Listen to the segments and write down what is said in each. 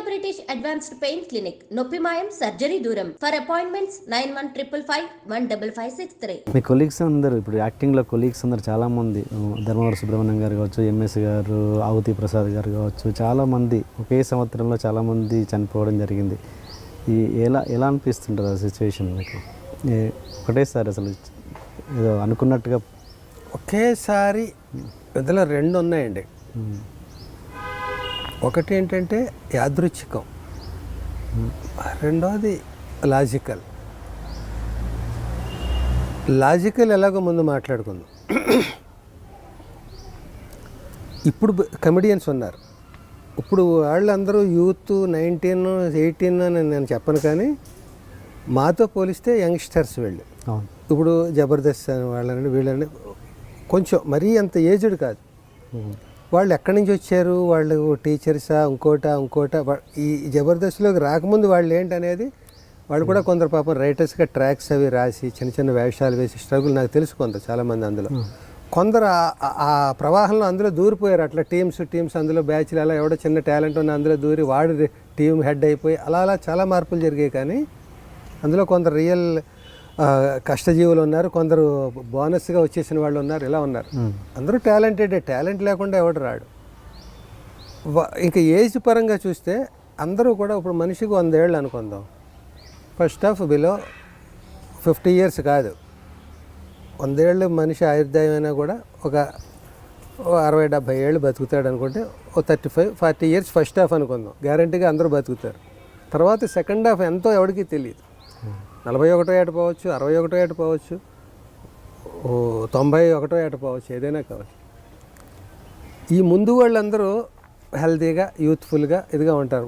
British advanced pain clinic, నొప్పి మాయం, surgery దూరం. For appointments 9155515563. మీ కొలీగ్స్ అందరూ ఇప్పుడు యాక్టింగ్లో కొలీగ్స్ అందరూ చాలామంది, ధర్మవరం సుబ్రహ్మణ్యం గారు కావచ్చు, ఎంఎస్ గారు, ఆవుతి ప్రసాద్ గారు కావచ్చు, చాలామంది ఒకే సంవత్సరంలో చాలామంది చనిపోవడం జరిగింది. ఎలా ఎలా అనిపిస్తుంటుంది ఆ సిచ్యువేషన్ మీకు? ఒకటేసారి అసలు ఏదో అనుకున్నట్టుగా ఒకేసారి ఇందులో రెండు ఉన్నాయండి. ఒకటి ఏంటంటే యాదృచ్ఛికం, రెండోది లాజికల్. ఎలాగో ముందు మాట్లాడుకుందాం. ఇప్పుడు కమెడియన్స్ ఉన్నారు, ఇప్పుడు వాళ్ళందరూ యూత్ 19, 18 అని నేను చెప్పను, కానీ మాతో పోలిస్తే యంగ్స్టర్స్ వీళ్ళు. ఇప్పుడు జబర్దస్త్ అని వాళ్ళని వీళ్ళని కొంచెం మరీ అంత ఏజ్డ్ కాదు. వాళ్ళు ఎక్కడి నుంచి వచ్చారు, వాళ్ళు టీచర్సా ఇంకోట ఈ జబర్దస్త్లోకి రాకముందు వాళ్ళు ఏంటనేది వాళ్ళు కూడా కొందరు పాపం రైటర్స్గా ట్రాక్స్ అవి రాసి చిన్న చిన్న వేషాలు వేసి స్ట్రగుల్ నాకు తెలుసు చాలామంది అందులో. కొందరు ఆ ప్రవాహంలో అందులో దూరిపోయారు. అట్లా టీమ్స్ అందులో బ్యాచ్లు అలా ఎవడో చిన్న టాలెంట్ ఉన్న అందులో దూరి వాడు టీం హెడ్ అయిపోయి అలా చాలా మార్పులు జరిగాయి. కానీ అందులో కొందరు రియల్ కష్టజీవులు ఉన్నారు, కొందరు బోనస్గా వచ్చేసిన వాళ్ళు ఉన్నారు, ఇలా ఉన్నారు. అందరూ టాలెంట్ లేకుండా ఎవడు రాడు. ఇంకా ఏజ్ పరంగా చూస్తే అందరూ కూడా ఇప్పుడు మనిషికి 100 ఏళ్ళు అనుకుందాం. ఫస్ట్ ఆఫ్ బిలో 50 years కాదు, 100 ఏళ్ళు మనిషి ఆయుర్దాయం అయినా కూడా ఒక 60-70 ఏళ్ళు బతుకుతాడు అనుకుంటే, ఓ 35-40 years ఫస్ట్ హాఫ్ అనుకుందాం. గ్యారంటీగా అందరూ బతుకుతారు. తర్వాత సెకండ్ హాఫ్ ఎంతో ఎవరికి తెలియదు. 41 ఏట పోవచ్చు, 61 ఏట పోవచ్చు, 91 ఏట పోవచ్చు, ఏదైనా కావచ్చు. ఈ ముందు వాళ్ళందరూ హెల్తీగా యూత్ఫుల్గా ఇదిగా ఉంటారు.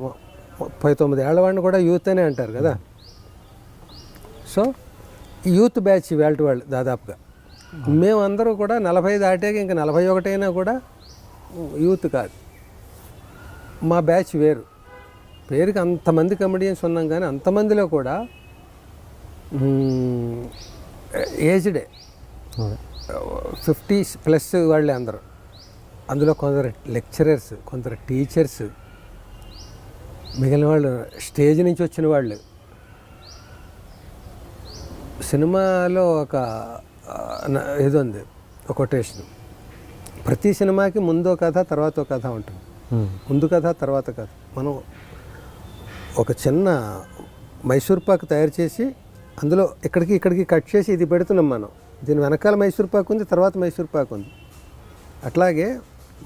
39 ఏళ్ళ వాడిని కూడా యూత్ అనే అంటారు కదా. సో యూత్ బ్యాచ్ వాళ్ళు దాదాపుగా మేమందరూ కూడా 40 దాటాక ఇంకా 41 అయినా కూడా యూత్ కాదు. మా బ్యాచ్ వేరు. పేరుకి అంతమంది కమెడియన్స్ ఉన్నాం, కానీ అంతమందిలో కూడా ఏజ్డే 50+ వాళ్ళే అందరూ. అందులో కొందరు లెక్చరర్స్, కొందరు టీచర్స్, మిగిలిన వాళ్ళు స్టేజ్ నుంచి వచ్చిన వాళ్ళు. సినిమాలో ఒక ఇది ఉంది, ఒక కొటేషన్, ప్రతి సినిమాకి ముందో కథ తర్వాత కథ ఉంటుంది. ముందు కథ తర్వాత కథ. మనం ఒక చిన్న మైసూర్ పాక్ తయారు చేసి అందులో ఇక్కడికి కట్ చేసి ఇది పెడుతున్నాం మనం. దీని వెనకాల మైసూర్ పాక్ ఉంది, తర్వాత మైసూర్ పాక్ ఉంది. అట్లాగే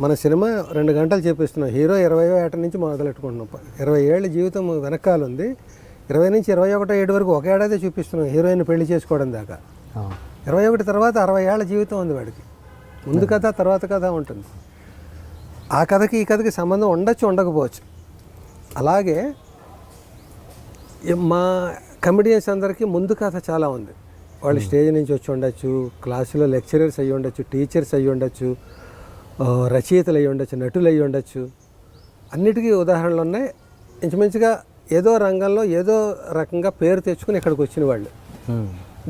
మన సినిమా 2 గంటలు చెప్పిస్తున్నాం. హీరో 20వ ఏట నుంచి మొదలెట్టుకుంటున్నాం. 20 ఏళ్ళ జీవితం వెనకాల ఉంది. 20 నుంచి 21 ఏడు వరకు ఒక ఏడాది చూపిస్తున్నాం హీరోయిన్ పెళ్లి చేసుకోవడం దాకా. 21 తర్వాత 60 ఏళ్ళ జీవితం ఉంది వాడికి. ముందు కథ తర్వాత కథ ఉంటుంది. ఆ కథకి ఈ కథకి సంబంధం ఉండొచ్చు, ఉండకపోవచ్చు. అలాగే మా కమెడియన్స్ అందరికీ ముందు కథ చాలా ఉంది. వాళ్ళు స్టేజ్ నుంచి వచ్చి ఉండొచ్చు, క్లాసులో లెక్చరర్స్ అయ్యి ఉండొచ్చు, టీచర్స్ అయ్యి ఉండొచ్చు, రచయితలు అయ్యి ఉండొచ్చు, నటులు అయ్యి ఉండొచ్చు. అన్నిటికీ ఉదాహరణలు ఉన్నాయి. ఇంచుమించుగా ఏదో రంగంలో ఏదో రకంగా పేరు తెచ్చుకుని ఇక్కడికి వచ్చిన వాళ్ళు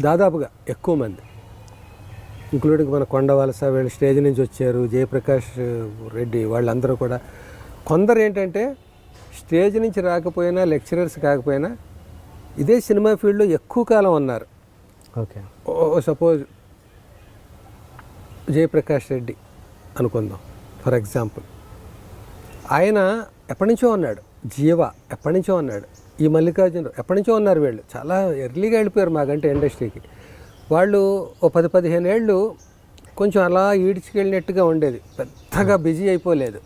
దాదాపుగా ఎక్కువ మంది, ఇంక్లూడింగ్ మన కొండవలస వీళ్ళు స్టేజ్ నుంచి వచ్చారు, జయప్రకాష్ రెడ్డి వాళ్ళందరూ కూడా. కొందరు ఏంటంటే స్టేజ్ నుంచి రాకపోయినా, లెక్చరర్స్ కాకపోయినా ఇదే సినిమా ఫీల్డ్లో ఎక్కువ కాలం ఉన్నారు. ఓకే, సపోజ్ జయప్రకాష్ రెడ్డి అనుకుందాం ఫర్ ఎగ్జాంపుల్. ఆయన ఎప్పటి నుంచో ఉన్నాడు. జీవ ఎప్పటి నుంచో ఉన్నాడు. ఈ మల్లికార్జున ఎప్పటి నుంచో ఉన్నారు. వీళ్ళు చాలా ఎర్లీగా వెళ్ళిపోయారు మాకంటే ఇండస్ట్రీకి. వాళ్ళు ఓ 10-15 ఏళ్ళు కొంచెం అలా ఈడ్చుకెళ్ళినట్టుగా ఉండేది. పెద్దగా బిజీ అయిపోలేదు.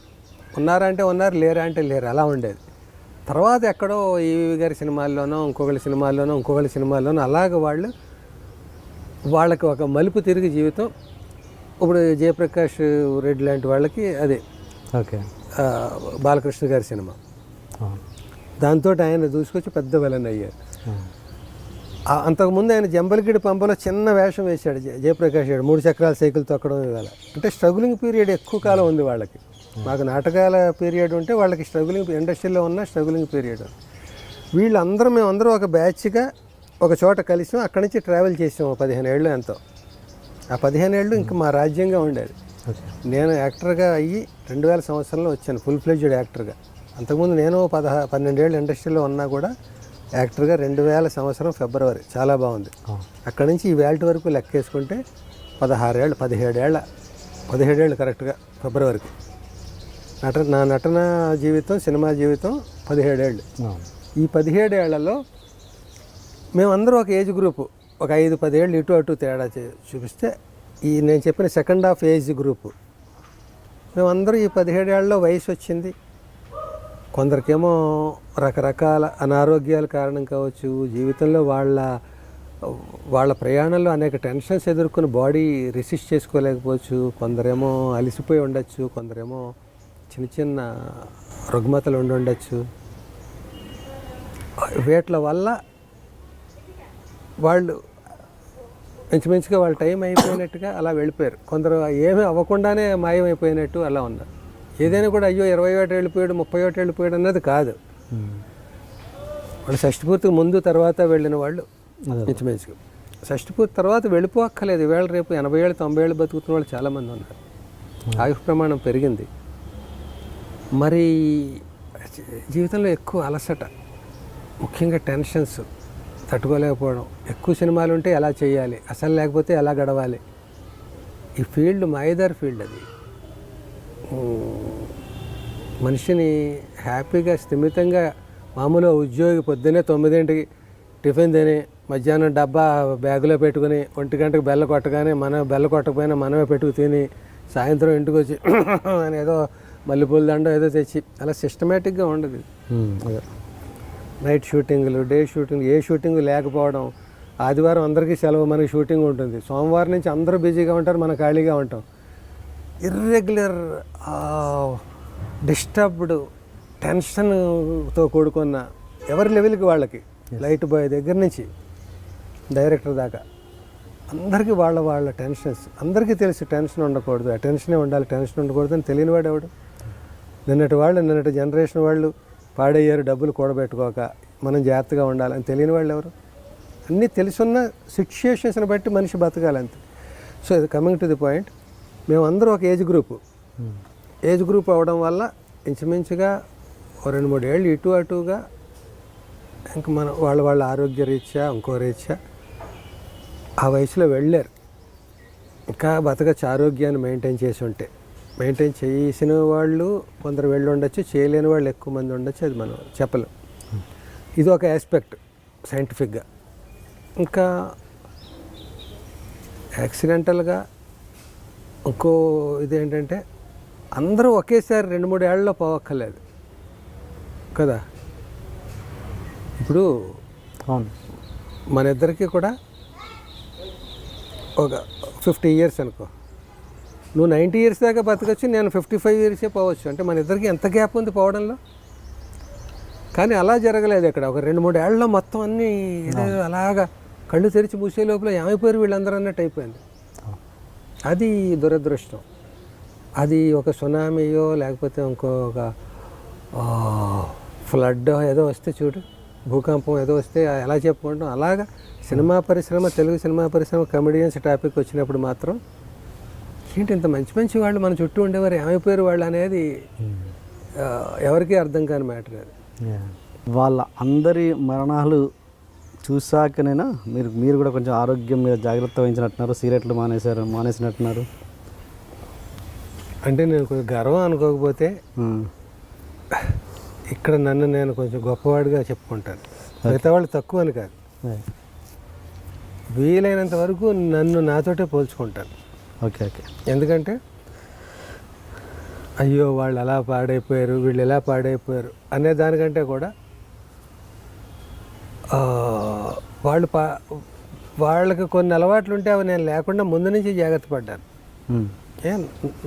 ఉన్నారా అంటే ఉన్నారు, లేరా అంటే లేరు, అలా ఉండేది. తర్వాత ఎక్కడో ఈవి గారి సినిమాల్లోనో ఇంకొకరి సినిమాల్లోనో అలాగ వాళ్ళకి ఒక మలుపు తిరిగి జీవితం. ఇప్పుడు జయప్రకాష్ రెడ్డి లాంటి వాళ్ళకి అదే ఓకే బాలకృష్ణ గారి సినిమా, దాంతో ఆయన దూసుకొచ్చి పెద్ద విలన్ అయ్యారు. అంతకుముందు ఆయన జంబలగిడి పంపలో చిన్న వేషం వేశాడు జయప్రకాష్ రెడ్డి, 3 చక్రాల సైకిల్ తొక్కడం ఇవాళ. అంటే స్ట్రగులింగ్ పీరియడ్ ఎక్కువ కాలం ఉంది వాళ్ళకి. మాకు నాటకాల పీరియడ్ ఉంటే వాళ్ళకి స్ట్రగులింగ్ ఇండస్ట్రీలో ఉన్న స్ట్రగులింగ్ పీరియడ్. మేమందరం ఒక బ్యాచ్గా ఒక చోట కలిసాం. అక్కడి నుంచి ట్రావెల్ చేసాం 15 ఏళ్ళు ఎంతో. ఆ 15 ఏళ్ళు ఇంకా మా రాజ్యంగా ఉండేది. నేను యాక్టర్గా అయ్యి 2000 సంవత్సరంలో వచ్చాను, ఫుల్ ఫ్లెడ్జ్డ్ యాక్టర్గా. అంతకుముందు నేను 12 ఏళ్ళు ఇండస్ట్రీలో ఉన్నా కూడా యాక్టర్గా 2000 సంవత్సరం ఫిబ్రవరి చాలా బాగుంది. అక్కడి నుంచి ఈ వేల్ట్ వరకు లెక్కేసుకుంటే 17 ఏళ్ళు కరెక్ట్గా ఫిబ్రవరికి. నా నటన జీవితం, సినిమా జీవితం 17 ఏళ్ళు. ఈ 17 ఏళ్లలో మేమందరూ ఒక ఏజ్ గ్రూపు, ఒక 5-10 ఏళ్ళు ఇటు అటు తేడా చూపిస్తే ఈ నేను చెప్పిన సెకండ్ హాఫ్ ఏజ్ గ్రూపు మేమందరూ ఈ 17 ఏళ్ళలో వయసు వచ్చింది. కొందరికేమో రకరకాల అనారోగ్యాల కారణం కావచ్చు, జీవితంలో వాళ్ళ ప్రయాణంలో అనేక టెన్షన్స్ ఎదుర్కొని బాడీ రెసిస్ట్ చేసుకోలేకపోవచ్చు, కొందరేమో అలసిపోయి ఉండొచ్చు, కొందరేమో చిన్న చిన్న రుగ్మతలు ఉండొచ్చు. వీటి వల్ల వాళ్ళు మంచిగా వాళ్ళ టైం అయిపోయినట్టుగా అలా వెళ్ళిపోయారు. కొందరు ఏమీ అవ్వకుండానే మాయమైపోయినట్టు అలా ఉన్నారు. ఏదైనా కూడా అయ్యో 21 వెళ్ళిపోయాడు, 31 వెళ్ళిపోయాడు అన్నది కాదు. వాళ్ళు షష్టిపూర్తికి ముందు తర్వాత వెళ్ళిన వాళ్ళు మంచిగా షష్టిపూర్తి తర్వాత వెళ్ళిపోక్కర్లేదు. ఈవేళ రేపు 80 ఏళ్ళు 90 ఏళ్ళు బతుకుతున్న వాళ్ళు చాలామంది ఉన్నారు. ఆయుష్ ప్రమాణం పెరిగింది. మరి జీవితంలో ఎక్కువ అలసట, ముఖ్యంగా టెన్షన్స్ తట్టుకోలేకపోవడం, ఎక్కువ సినిమాలు ఉంటే ఎలా చేయాలి, అసలు లేకపోతే ఎలా గడవాలి. ఈ ఫీల్డ్ మాయదారి ఫీల్డ్. అది మనిషిని హ్యాపీగా స్థిమితంగా మామూలుగా ఉద్యోగి పొద్దున్నే 9ంటికి టిఫిన్ తిని మధ్యాహ్నం డబ్బా బ్యాగులో పెట్టుకుని 1 గంటకు బెల్ల కొట్టగానే బెల్ల కొట్టకపోయినా మనమే పెట్టుకు తిని సాయంత్రం ఇంటికి వచ్చి అని ఏదో మల్లెపూల దండం ఏదో తెచ్చి అలా సిస్టమేటిక్గా ఉండదు. నైట్ షూటింగ్లు, డే షూటింగ్, ఏ షూటింగ్ లేకపోవడం. ఆదివారం అందరికీ సెలవు, మనకి షూటింగ్ ఉంటుంది. సోమవారం నుంచి అందరూ బిజీగా ఉంటారు, మనం ఖాళీగా ఉంటాం. ఇర్రెగ్యులర్, డిస్టర్బ్డ్, టెన్షన్తో కూడుకున్న ఎవరి లెవెల్కి వాళ్ళకి, లైట్ బాయ్ దగ్గర నుంచి డైరెక్టర్ దాకా అందరికీ వాళ్ళ టెన్షన్స్. అందరికీ తెలిసి టెన్షన్ ఉండకూడదు, ఆ టెన్షనే ఉండాలి, టెన్షన్ ఉండకూడదు అని తెలియని వాడు ఎవడు? నిన్నటి జనరేషన్ వాళ్ళు పాడయ్యారు డబ్బులు కూడబెట్టుకోక, మనం జాగ్రత్తగా ఉండాలని తెలియని వాళ్ళు ఎవరు? అన్నీ తెలుసున్న సిచ్యుయేషన్స్ని బట్టి మనిషి బతకాలంతే. సో ఇది కమింగ్ టు ది పాయింట్, మేమందరూ ఒక ఏజ్ గ్రూప్ అవ్వడం వల్ల ఇంచుమించుగా 2-3 ఏళ్ళు ఇటు అటుగా ఇంకా మన వాళ్ళ ఆరోగ్య రీత్యా ఇంకో రీత్యా ఆ వయసులో వెళ్ళారు. ఇంకా బతకచ్చు ఆరోగ్యాన్ని మెయింటైన్ చేసిన వాళ్ళు కొందరు వెళ్ళి ఉండొచ్చు, చేయలేని వాళ్ళు ఎక్కువ మంది ఉండొచ్చు, అది మనం చెప్పలేం. ఇది ఒక ఆస్పెక్ట్ సైంటిఫిక్గా. ఇంకా యాక్సిడెంటల్గా ఇంకో ఇదేంటంటే అందరూ ఒకేసారి 2-3 ఏళ్ళలో పోవక్కర్లేదు కదా. ఇప్పుడు మన ఇద్దరికి కూడా ఒక 50 ఇయర్స్ అనుకో, నువ్వు 90 ఇయర్స్ దాకా బతకచ్చు, నేను 55 ఇయర్సే పోవచ్చు. అంటే మన ఇద్దరికి ఎంత గ్యాప్ ఉంది పోవడంలో. కానీ అలా జరగలేదు ఇక్కడ. ఒక 2-3 ఏళ్ళలో మొత్తం అన్నీ ఏదో అలాగా కళ్ళు తెరిచి మూసే లోపల ఏమైపోయారు వీళ్ళందరూ అన్నట్టు అయిపోయింది. అది దురదృష్టం. అది ఒక సునామీయో లేకపోతే ఇంకొక ఫ్లడ్ ఏదో వస్తే చూడు, భూకంపం ఏదో వస్తే ఎలా చెప్పుకుంటాం, అలాగా తెలుగు సినిమా పరిశ్రమ కమెడియన్స్ టాపిక్ వచ్చినప్పుడు మాత్రం ఏంటి ఇంత మంచి వాళ్ళు మన చుట్టూ ఉండేవారు ఏమైపోయారు వాళ్ళు అనేది ఎవరికీ అర్థం కాని మ్యాటర్. అది వాళ్ళ అందరి మరణాలు చూసాకనైనా మీరు కూడా కొంచెం ఆరోగ్యం మీద జాగ్రత్త వహించినట్టున్నారు, సిగరెట్లు మానేసినట్టున్నారు. అంటే నేను కొంచెం గర్వం అనుకోకపోతే ఇక్కడ నన్ను నేను కొంచెం గొప్పవాడిగా చెప్పుకుంటాను. మిగతా వాళ్ళు తక్కువ అని కాదు, వీలైనంత వరకు నన్ను నాతోటే పోల్చుకుంటాను. ఓకే. ఎందుకంటే అయ్యో వాళ్ళు అలా పాడైపోయారు, వీళ్ళు ఎలా పాడైపోయారు అనే దానికంటే కూడా వాళ్ళకి కొన్ని అలవాట్లు ఉంటే అవి నేను లేకుండా ముందు నుంచి జాగ్రత్త పడ్డాను.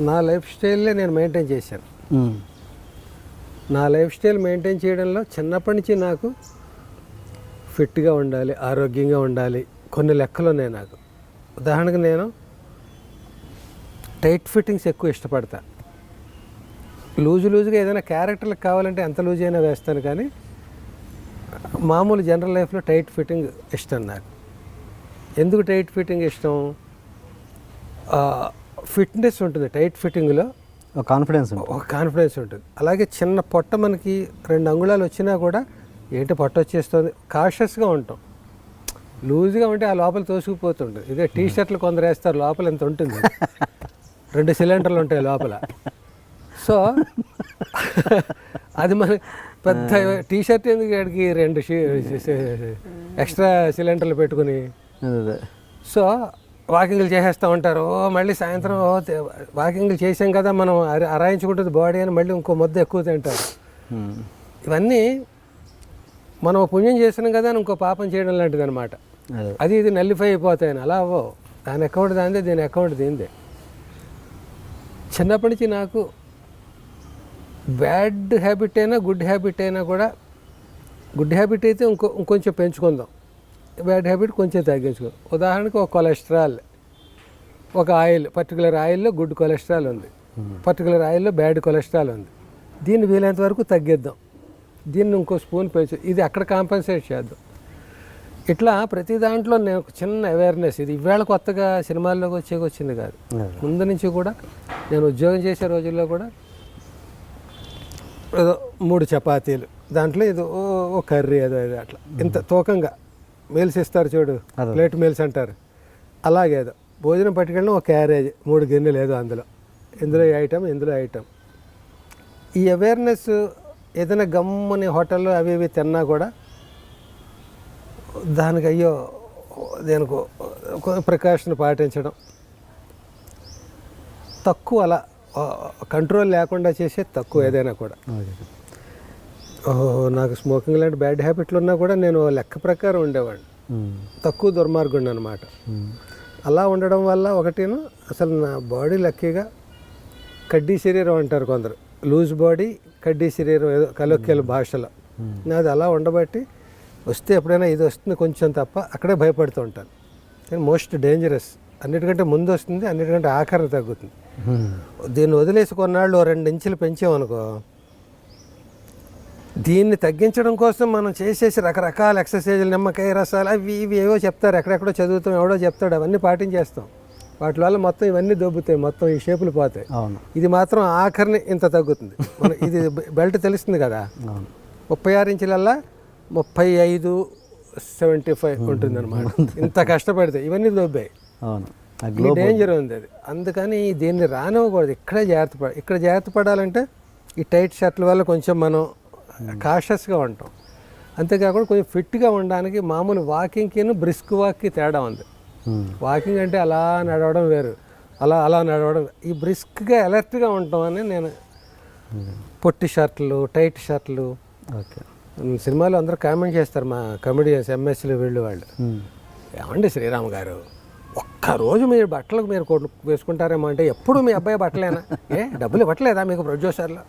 నా లైఫ్ స్టైల్లే నేను మెయింటైన్ చేశాను. నా లైఫ్ స్టైల్ మెయింటైన్ చేయడంలో చిన్నప్పటి నుంచి నాకు ఫిట్గా ఉండాలి, ఆరోగ్యంగా ఉండాలి, కొన్ని లెక్కలు ఉన్నాయి నాకు. ఉదాహరణకు నేను టైట్ ఫిట్టింగ్స్ ఎక్కువ ఇష్టపడతా. లూజుగా ఏదైనా క్యారెక్టర్లకు కావాలంటే ఎంత లూజ్ అయినా వేస్తాను, కానీ మామూలు జనరల్ లైఫ్లో టైట్ ఫిట్టింగ్ ఇష్టం నాకు. ఎందుకు టైట్ ఫిట్టింగ్ ఇష్టం? ఫిట్నెస్ ఉంటుంది టైట్ ఫిట్టింగ్లో, ఒక కాన్ఫిడెన్స్ ఉంటుంది. ఒక కాన్ఫిడెన్స్ ఉంటుంది. అలాగే చిన్న పొట్ట మనకి 2 అంగుళాలు వచ్చినా కూడా ఏంటి పొట్ట వచ్చేస్తుంది కాషియస్గా ఉంటాం. లూజ్గా ఉంటే ఆ లోపల తోసుకుపోతుంటుంది. ఇదే టీ షర్ట్లు కొందరు వేస్తారు, లోపల ఎంత ఉంటుంది, 2 సిలిండర్లు ఉంటాయి లోపల. సో అది మన పెద్ద టీ షర్ట్ ఎందుకు అడిగి 2 ఎక్స్ట్రా సిలిండర్లు పెట్టుకుని. సో వాకింగ్లు చేసేస్తూ ఉంటారు. మళ్ళీ సాయంత్రం వాకింగ్లు చేసాం కదా మనం అరాయించుకుంటుంది బాడీ అని మళ్ళీ ఇంకో ముద్ద ఎక్కువ తింటారు. ఇవన్నీ మనం పుణ్యం చేస్తున్నాం కదా అని ఇంకో పాపం చేయడం లాంటిది అనమాట. అది ఇది నల్లిఫై అయిపోతాయని అలా అవ్వవు. దాని అకౌంట్ దాందే, దీని అకౌంట్ దీందే. చిన్నప్పటి నుంచి నాకు బ్యాడ్ హ్యాబిట్ అయినా గుడ్ హ్యాబిట్ అయినా కూడా, గుడ్ హ్యాబిట్ అయితే ఇంకొంచెం పెంచుకుందాం, బ్యాడ్ హ్యాబిట్ కొంచెం తగ్గించుకుందాం. ఉదాహరణకు ఒక కొలెస్ట్రాల్, ఒక ఆయిల్, పర్టికులర్ ఆయిల్లో గుడ్ కొలెస్ట్రాల్ ఉంది, పర్టికులర్ ఆయిల్లో బ్యాడ్ కొలెస్ట్రాల్ ఉంది. దీన్ని వీలైనంత వరకు తగ్గిద్దాం, దీన్ని ఇంకో స్పూన్ పెంచు, ఇది అక్కడ కాంపన్సేట్ చేద్దాం. ఇట్లా ప్రతి దాంట్లో నేను ఒక చిన్న అవేర్నెస్. ఇది ఇవాళ కొత్తగా సినిమాల్లోకి వచ్చింది కాదు, ముందు నుంచి కూడా. నేను ఉద్యోగం చేసే రోజుల్లో కూడా ఏదో 3 చపాతీలు, దాంట్లో ఏదో ఓ కర్రీ, ఏదో ఏదో అట్లా ఇంత తూకంగా మీల్స్ ఇస్తారు చూడు, ప్లేట్ మీల్స్ అంటారు, అలాగేదో భోజనం పట్టుకెళ్ళిన ఒక క్యారేజ్ 3 గిన్నెలు ఏదో అందులో, ఇందులో ఐటమ్, ఇందులో ఐటమ్. ఈ అవేర్నెస్ ఏదైనా గమ్మని హోటల్లో అవి ఇవి తిన్నా కూడా దానికి అయ్యో దేనికో ప్రికాషన్ పాటించడం తక్కువ, అలా కంట్రోల్ లేకుండా చేసే తక్కువ ఏదైనా కూడా. నాకు స్మోకింగ్ లాంటి బ్యాడ్ హ్యాబిట్లు ఉన్నా కూడా నేను లెక్క ప్రకారం ఉండేవాడిని, తక్కువ దుర్మార్గుండి అనమాట. అలా ఉండడం వల్ల ఒకటిను అసలు నా బాడీ లక్కీగా కడ్డీ శరీరం అంటారు కొందరు, లూజ్ బాడీ కడ్డీ శరీరం, ఏదో కలోక్యల భాషలో. నాది అలా ఉండబట్టి వస్తే ఎప్పుడైనా ఇది వస్తుంది కొంచెం తప్ప అక్కడే భయపడుతూ ఉంటాను. కానీ మోస్ట్ డేంజరస్, అన్నిటికంటే ముందు వస్తుంది, అన్నిటికంటే ఆఖరణ తగ్గుతుంది. దీన్ని వదిలేసి కొన్నాళ్ళు 2 ఇంచులు పెంచామనుకో, దీన్ని తగ్గించడం కోసం మనం చేసేసి రకరకాల ఎక్సర్సైజులు, నిమ్మకాయ రసాలు, అవి ఇవి ఏవో చెప్తారు, ఎక్కడెక్కడో చదువుతాం, ఎవడో చెప్తాడు, అవన్నీ పాటించేస్తాం. వాటి వల్ల మొత్తం ఇవన్నీ దొబ్బుతాయి, మొత్తం ఈ షేపులు పోతాయి. ఇది మాత్రం ఆఖరిని ఇంత తగ్గుతుంది. ఇది బెల్ట్ తెలుస్తుంది కదా, 36 ఇంచులల్లా 35-75 ఉంటుంది అనమాట. ఇంత కష్టపడితే ఇవన్నీ దొబ్బాయి. డేంజర్ ఉంది అది. అందుకని దీన్ని రానివ్వకూడదు. ఇక్కడ జాగ్రత్త పడాలంటే ఈ టైట్ షర్ట్ల వల్ల కొంచెం మనం కాషియస్గా ఉంటాం. అంతేకాకుండా కొంచెం ఫిట్గా ఉండడానికి మామూలు వాకింగ్కి బ్రిస్క్ వాక్కి తేడా ఉంది. వాకింగ్ అంటే అలా నడవడం వేరు, అలా నడవడం. ఈ బ్రిస్క్గా అలర్ట్గా ఉంటాం అని నేను. పొట్టి షర్ట్లు, టైట్ షర్ట్లు. సినిమాలో అందరూ కామెంట్ చేస్తారు మా కమెడియన్స్, ఎంఎస్లు, వీళ్ళు వాళ్ళు, ఏమండి శ్రీరామ్ గారు ఒక్కరోజు మీరు బట్టలకు మీరు వేసుకుంటారేమో అంటే, ఎప్పుడు మీ అబ్బాయి బట్టలేనా, డబ్బులు ఇవ్వట్లేదా మీకు ప్రొడ్యూసర్లో?